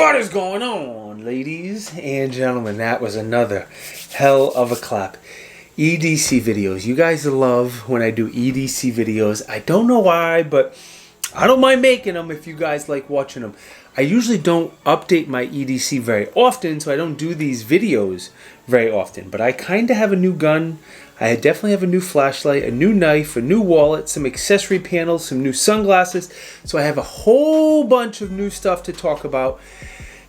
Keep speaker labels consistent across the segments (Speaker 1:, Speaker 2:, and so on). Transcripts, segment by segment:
Speaker 1: What is going on, ladies and gentlemen? That was another hell of a clap. EDC videos. You guys love when I do EDC videos. I don't know why, but I don't mind making them if you guys like watching them. I usually don't update my EDC very often, so I don't do these videos very often. But I kind of have a new gun. I definitely have a new flashlight, a new knife, a new wallet, some accessory panels, some new sunglasses. So I have a whole bunch of new stuff to talk about.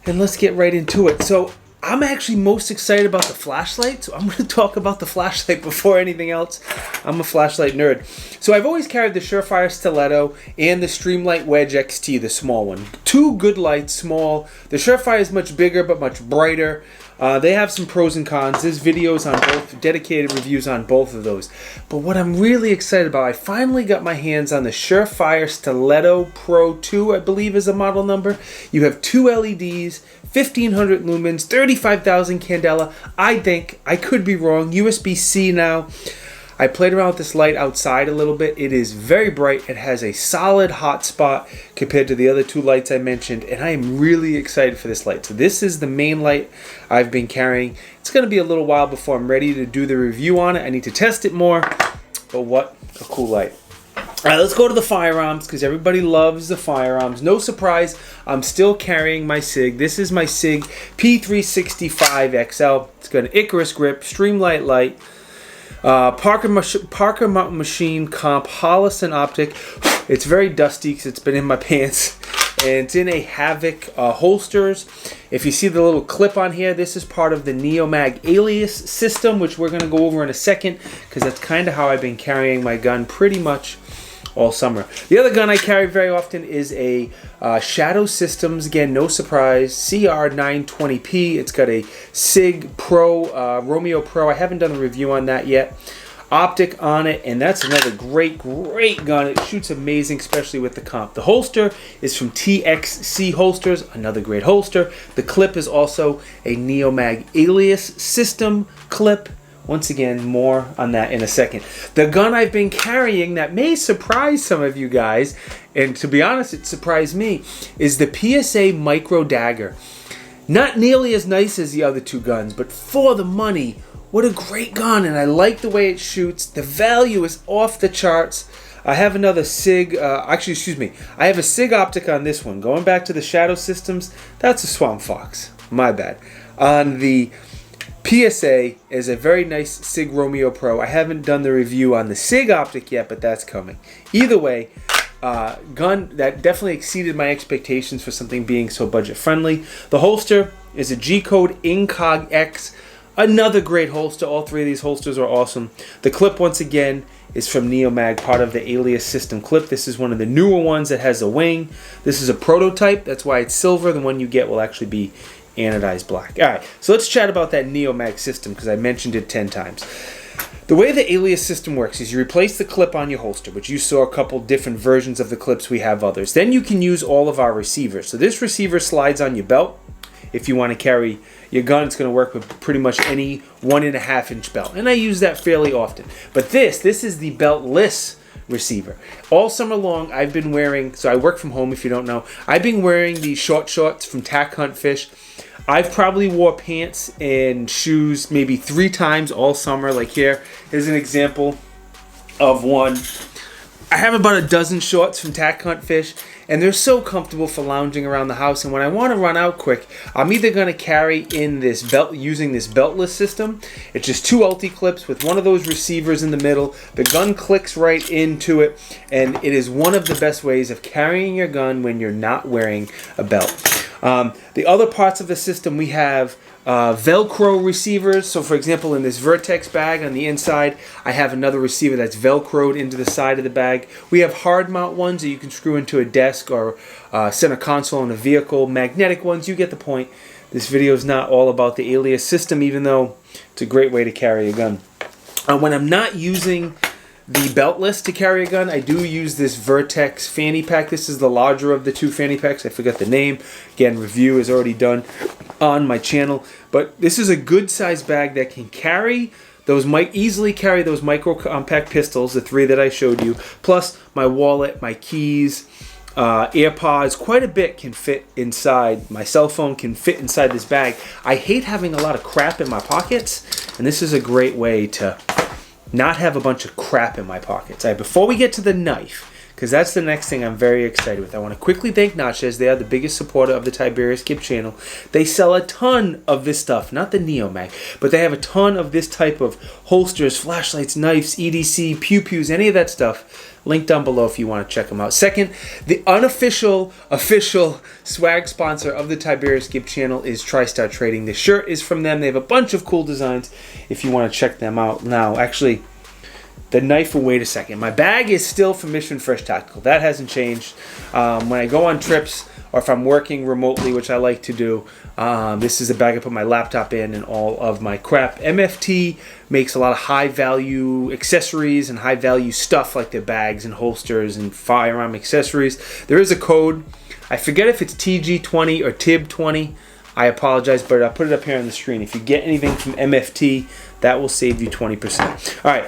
Speaker 1: And let's get right into it. So I'm actually most excited about the flashlight. So I'm going to talk about the flashlight before anything else. I'm a flashlight nerd. So I've always carried the Surefire Stiletto and the Streamlight Wedge XT, the small one. Two good lights, small. The Surefire is much bigger but much brighter. They have some pros and cons. There's videos on both, dedicated reviews on both of those. But what I'm really excited about, I finally got my hands on the Surefire Stiletto Pro 2, I believe is the model number. You have two LEDs, 1500 lumens, 35,000 candela. I think, I could be wrong, USB-C now. I played around with this light outside a little bit. It is very bright. It has a solid hot spot compared to the other two lights I mentioned, and I am really excited for this light. So this is the main light I've been carrying. It's going to be a little while before I'm ready to do the review on it. I need to test it more, but what a cool light. All right, let's go to the Firearms because everybody loves the Firearms. No surprise, I'm still carrying my SIG. This is my SIG P365 XL. It's got an Icarus grip, Streamlight light, Parker Mountain Machine Comp Hollison optic. It's very dusty because it's been in my pants. And it's in a Havoc holsters. If you see the little clip on here, this is part of the NeoMag Alias System, which we're going to go over in a second because that's kind of how I've been carrying my gun pretty much all summer. The other gun I carry very often is a Shadow Systems, again, no surprise, CR920P. It's got a SIG Pro, Romeo Pro. I haven't done a review on that yet. Optic on it, and that's another great gun. It shoots amazing, especially with the comp. The holster is from TXC Holsters, another great holster. The clip is also a NeoMag Alias System clip. Once again, more on that in a second. The gun I've been carrying that may surprise some of you guys, and to be honest, it surprised me, is the PSA Micro Dagger. Not nearly as nice as the other two guns, but for the money, what a great gun, and I like the way it shoots. The value is off the charts. I have another SIG, I have a SIG optic on this one. Going back to the Shadow Systems, that's a Swamp Fox. My bad. On the PSA is a very nice SIG Romeo Pro. I haven't done the review on the SIG optic yet, but that's coming. Either way, gun that definitely exceeded my expectations for something being so budget friendly. The holster is a G-Code Incog X. Another great holster. All three of these holsters are awesome. The clip, once again, is from NeoMag, part of the Alias System clip. This is one of the newer ones that has a wing. This is a prototype. That's why it's silver. The one you get will actually be anodized black. All right, so let's chat about that NeoMag system because I mentioned it 10 times. The way the Alias system works is you replace the clip on your holster, which you saw a couple different versions of the clips. We have others. Then you can use all of our receivers. So this receiver slides on your belt. If you want to carry your gun, it's going to work with pretty much any 1.5 inch belt. And I use that fairly often. But this is the beltless receiver. All summer long, I've been wearing, so I work from home if you don't know, I've been wearing these short shorts from Tack Fish. I've probably wore pants and shoes maybe 3 times all summer. Like here's an example of one. I have about a dozen shorts from Tack Fish, and they're so comfortable for lounging around the house. And when I want to run out quick, I'm either going to carry in this belt using this beltless system. It's just 2 ulti clips with one of those receivers in the middle. The gun clicks right into it, and it is one of the best ways of carrying your gun when you're not wearing a belt. The other parts of the system, we have Velcro receivers. So for example, in this Vertex bag on the inside, I have another receiver that's Velcroed into the side of the bag. We have hard mount ones that you can screw into a desk or center console in a vehicle. Magnetic ones, you get the point. This video is not all about the Alias system, even though it's a great way to carry a gun. When I'm not using the beltless to carry a gun, I do use this Vertex fanny pack. This is the larger of the 2 fanny packs. I forgot the name. Again, review is already done on my channel. But this is a good size bag that can carry those, easily carry those micro compact pistols, the 3 that I showed you, plus my wallet, my keys, AirPods, quite a bit can fit inside. My cell phone can fit inside this bag. I hate having a lot of crap in my pockets, and this is a great way to not have a bunch of crap in my pockets. All right, before we get to the knife, because that's the next thing I'm very excited with, I want to quickly thank Naches. They are the gift supporter of the Tiberious Gift channel. They sell a ton of this stuff, not the NeoMag, but they have a ton of this type of holsters, flashlights, knives, EDC, pew-pews, any of that stuff. Link down below if you want to check them out. Second, the unofficial, official swag sponsor of the Tiberious Gift channel is TriStar Trading. The shirt is from them. They have a bunch of cool designs if you want to check them out. Now, actually, the knife will wait a second. My bag is still from Mission Fresh Tactical. That hasn't changed. When I go on trips or if I'm working remotely, which I like to do, this is a bag I put my laptop in and all of my crap. MFT makes a lot of high-value accessories and high-value stuff like their bags and holsters and firearm accessories. There is a code. I forget if it's TG20 or TIB20. I apologize, but I'll put it up here on the screen. If you get anything from MFT, that will save you 20%. All right.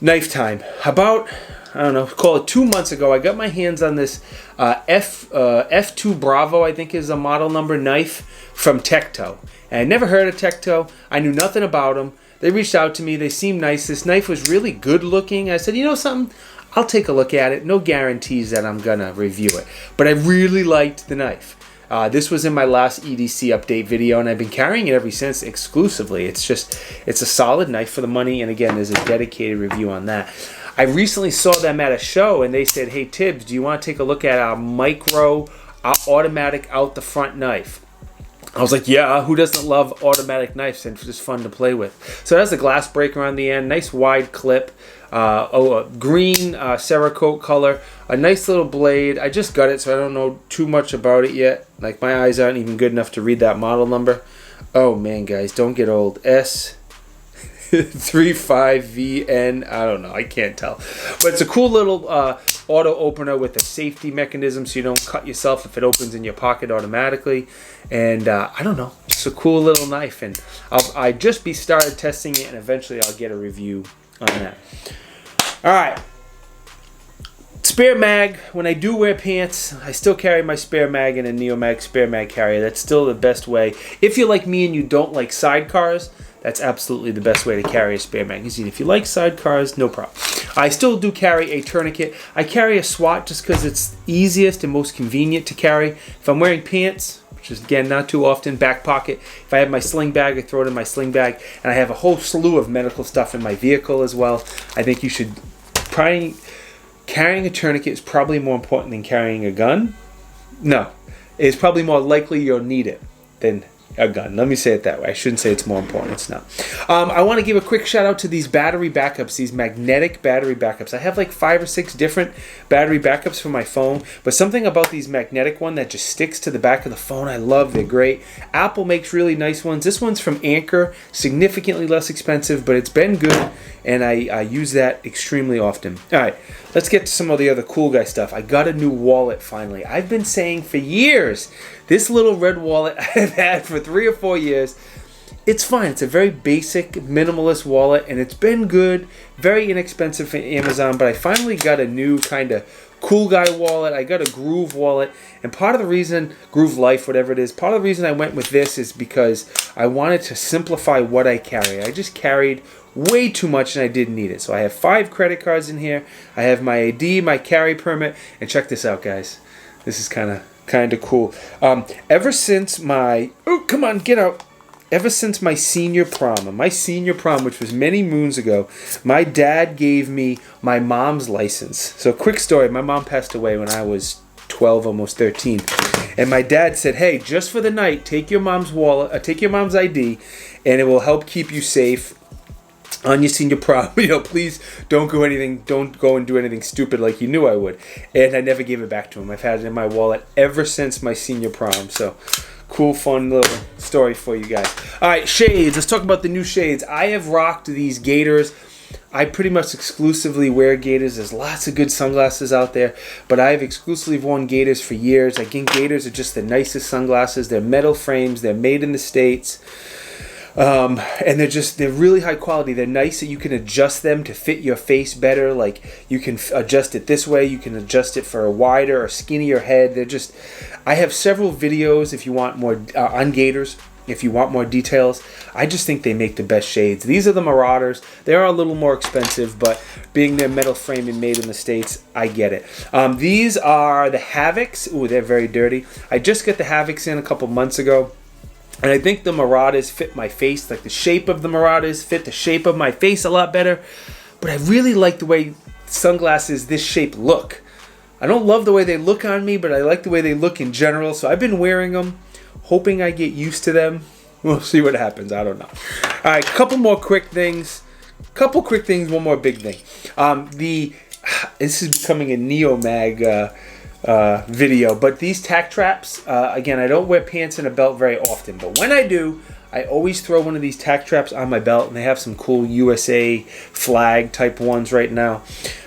Speaker 1: Knife time. About, I don't know, call it 2 months ago, I got my hands on this F2 Bravo, I think is a model number knife from Tecto. And I never heard of Tecto. I knew nothing about them. They reached out to me. They seemed nice. This knife was really good looking. I said, you know something? I'll take a look at it. No guarantees that I'm going to review it. But I really liked the knife. This was in my last EDC update video, and I've been carrying it ever since exclusively. It's a solid knife for the money, and again, there's a dedicated review on that. I recently saw them at a show, and they said, hey, Tibbs, do you want to take a look at our micro automatic out-the-front knife? I was like, yeah, who doesn't love automatic knives, and it's just fun to play with. So it has a glass breaker on the end, nice wide clip, a green Cerakote color, a nice little blade. I just got it, so I don't know too much about it yet. Like, my eyes aren't even good enough to read that model number. Oh, man, guys, don't get old. S35VN, I don't know, I can't tell. But it's a cool little auto opener with a safety mechanism so you don't cut yourself if it opens in your pocket automatically. And I don't know, it's a cool little knife, and I just started testing it, and eventually I'll get a review on that. All right, spare mag. When I do wear pants, I still carry my spare mag in a NeoMag spare mag carrier. That's still the best way. If you're like me and you don't like sidecars, that's absolutely the best way to carry a spare magazine. If you like sidecars, no problem. I still do carry a tourniquet. I carry a SWAT just because it's easiest and most convenient to carry. If I'm wearing pants, which is, again, not too often, back pocket. If I have my sling bag, I throw it in my sling bag. And I have a whole slew of medical stuff in my vehicle as well. I think you should carrying a tourniquet is probably more important than carrying a gun. No, it's probably more likely you'll need it than a gun. Let me say it that way. I shouldn't say it's more important. It's not. I want to give a quick shout out to these battery backups, these magnetic battery backups. I have like 5 or 6 different battery backups for my phone, but something about these magnetic one that just sticks to the back of the phone, I love. They're great. Apple makes really nice ones. This one's from Anker, significantly less expensive, but it's been good, and I use that extremely often. All right, let's get to some of the other cool guy stuff. I got a new wallet finally. I've been saying for years, this little red wallet I've had for 3 or 4 years, it's fine. It's a very basic, minimalist wallet, and it's been good, very inexpensive for Amazon, but I finally got a new kind of cool guy wallet. I got a Groove wallet, and part of the reason, Groove Life, whatever it is, part of the reason I went with this is because I wanted to simplify what I carry. I just carried way too much and I didn't need it. So I have 5 credit cards in here. I have my ID, my carry permit, and check this out, guys. This is kind of cool. Ever since my, oh, come on, get out. Ever since my senior prom, which was many moons ago, my dad gave me my mom's license. So quick story, my mom passed away when I was 12, almost 13. And my dad said, hey, just for the night, take your mom's wallet, take your mom's ID, and it will help keep you safe on your senior prom. Please don't go and do anything stupid like you knew I would. And I never gave it back to him. I've had it in my wallet ever since my senior prom. So cool, fun little story for you guys. All right, shades. Let's talk about the new shades. I have rocked these gaiters. I pretty much exclusively wear gaiters. There's lots of good sunglasses out there, but I've exclusively worn gaiters for years. Again, gaiters are just the nicest sunglasses. They're metal frames. They're made in the States. And they're really high quality. They're nice that you can adjust them to fit your face better. Like you can adjust it this way, you can adjust it for a wider or skinnier head. I have several videos if you want more on gators, if you want more details. I just think they make the best shades. These are the Marauders. They are a little more expensive, but being their metal frame and made in the States, I get it. These are the Havocs. Ooh, they're very dirty. I just got the Havocs in a couple months ago. And I think the Marauders fit my face. Like the shape of the Marauders fit the shape of my face a lot better. But I really like the way sunglasses this shape look. I don't love the way they look on me, but I like the way they look in general. So I've been wearing them, hoping I get used to them. We'll see what happens. I don't know. All right, couple more quick things. One more big thing. This is becoming a NeoMag video, but these Tack Traps, again, I don't wear pants and a belt very often, but when I do, I always throw one of these Tack Traps on my belt, and they have some cool USA flag type ones right now.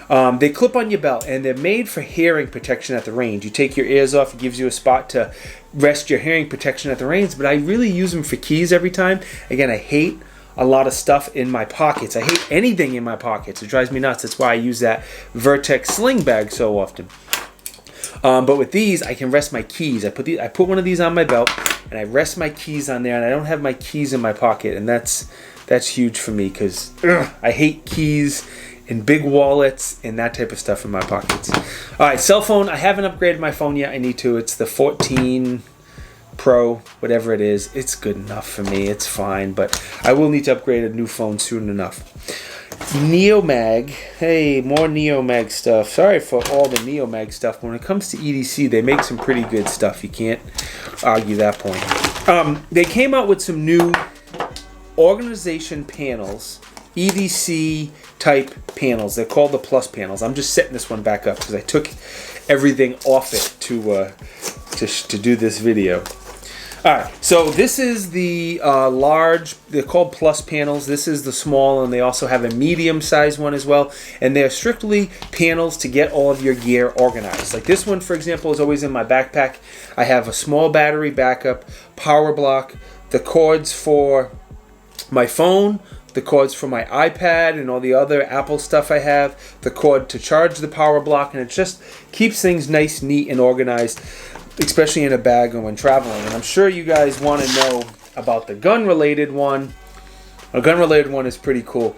Speaker 1: They clip on your belt, and they're made for hearing protection at the range. You take your ears off, it gives you a spot to rest your hearing protection at the range, but I really use them for keys every time. Again, I hate a lot of stuff in my pockets. I hate anything in my pockets. It drives me nuts. That's why I use that Vertex sling bag so often. But with these, I can rest my keys. I put one of these on my belt, and I rest my keys on there, and I don't have my keys in my pocket, and that's huge for me because I hate keys and big wallets and that type of stuff in my pockets. All right, cell phone. I haven't upgraded my phone yet. I need to. It's the 14 Pro, whatever it is. It's good enough for me. It's fine, but I will need to upgrade a new phone soon enough. NeoMag. Hey, more NeoMag stuff. Sorry for all the NeoMag stuff. When it comes to EDC, they make some pretty good stuff. You can't argue that point. They came out with some new organization panels, EDC type panels. They're called the Plus panels. I'm just setting this one back up because I took everything off it to do this video. Alright, so this is the large, they're called Plus panels. This is the small, and they also have a medium sized one as well. And they're strictly panels to get all of your gear organized. Like this one, for example, is always in my backpack. I have a small battery backup, power block, the cords for my phone, the cords for my iPad and all the other Apple stuff I have, the cord to charge the power block, and it just keeps things nice, neat, and organized, especially in a bag and when traveling. And I'm sure you guys want to know about the gun-related one. A gun-related one is pretty cool.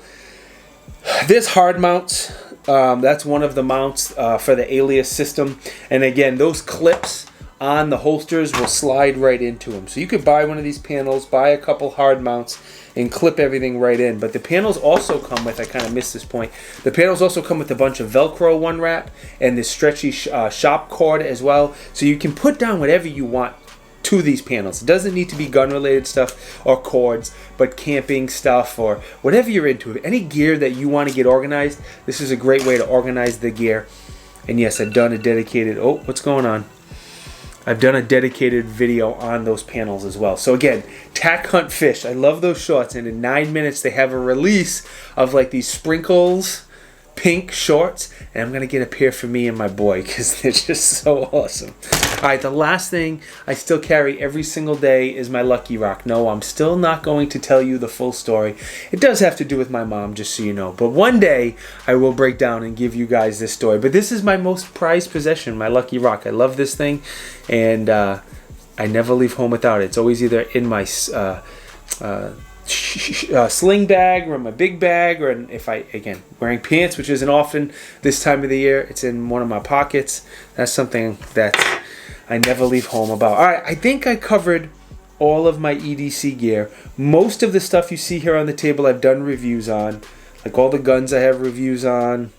Speaker 1: There's hard mounts. That's one of the mounts for the Alias System. And again, those clips on the holsters will slide right into them. So you could buy one of these panels, buy a couple hard mounts, and clip everything right in. But the panels also come with, I kind of missed this point, the panels also come with a bunch of Velcro one wrap and this stretchy shop cord as well. So you can put down whatever you want to these panels. It doesn't need to be gun related stuff or cords, but camping stuff or whatever you're into. Any gear that you want to get organized, this is a great way to organize the gear. And yes, I've done a dedicated, oh, what's going on? I've done a dedicated video on those panels as well. So again, Tack Hunt Fish. I love those shorts. And in 9 minutes, they have a release of like these sprinkles, pink shorts. And I'm going to get a pair for me and my boy because they're just so awesome. All right, the last thing I still carry every single day is my Lucky Rock. No, I'm still not going to tell you the full story. It does have to do with my mom, just so you know. But one day, I will break down and give you guys this story. But this is my most prized possession, my Lucky Rock. I love this thing, and I never leave home without it. It's always either in my sling bag or in my big bag, or if I, again, wearing pants, which isn't often this time of the year, it's in one of my pockets. That's something that I never leave home about. All right, I think I covered all of my EDC gear. Most of the stuff you see here on the table I've done reviews on. Like all the guns I have reviews on,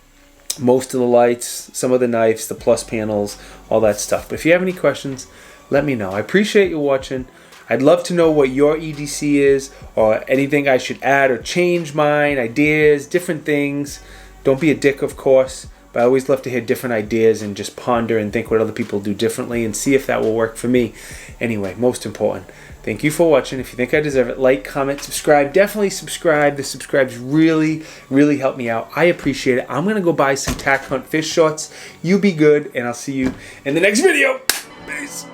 Speaker 1: most of the lights, some of the knives, the Plus panels, all that stuff. But if you have any questions, let me know. I appreciate you watching. I'd love to know what your EDC is, or anything I should add or change mine, ideas, different things. Don't be a dick, of course, but I always love to hear different ideas and just ponder and think what other people do differently and see if that will work for me. Anyway, most important, thank you for watching. If you think I deserve it, like, comment, subscribe. Definitely subscribe. The subscribes really, really help me out. I appreciate it. I'm going to go buy some Tack Hunt Fish shorts. You be good, and I'll see you in the next video. Peace.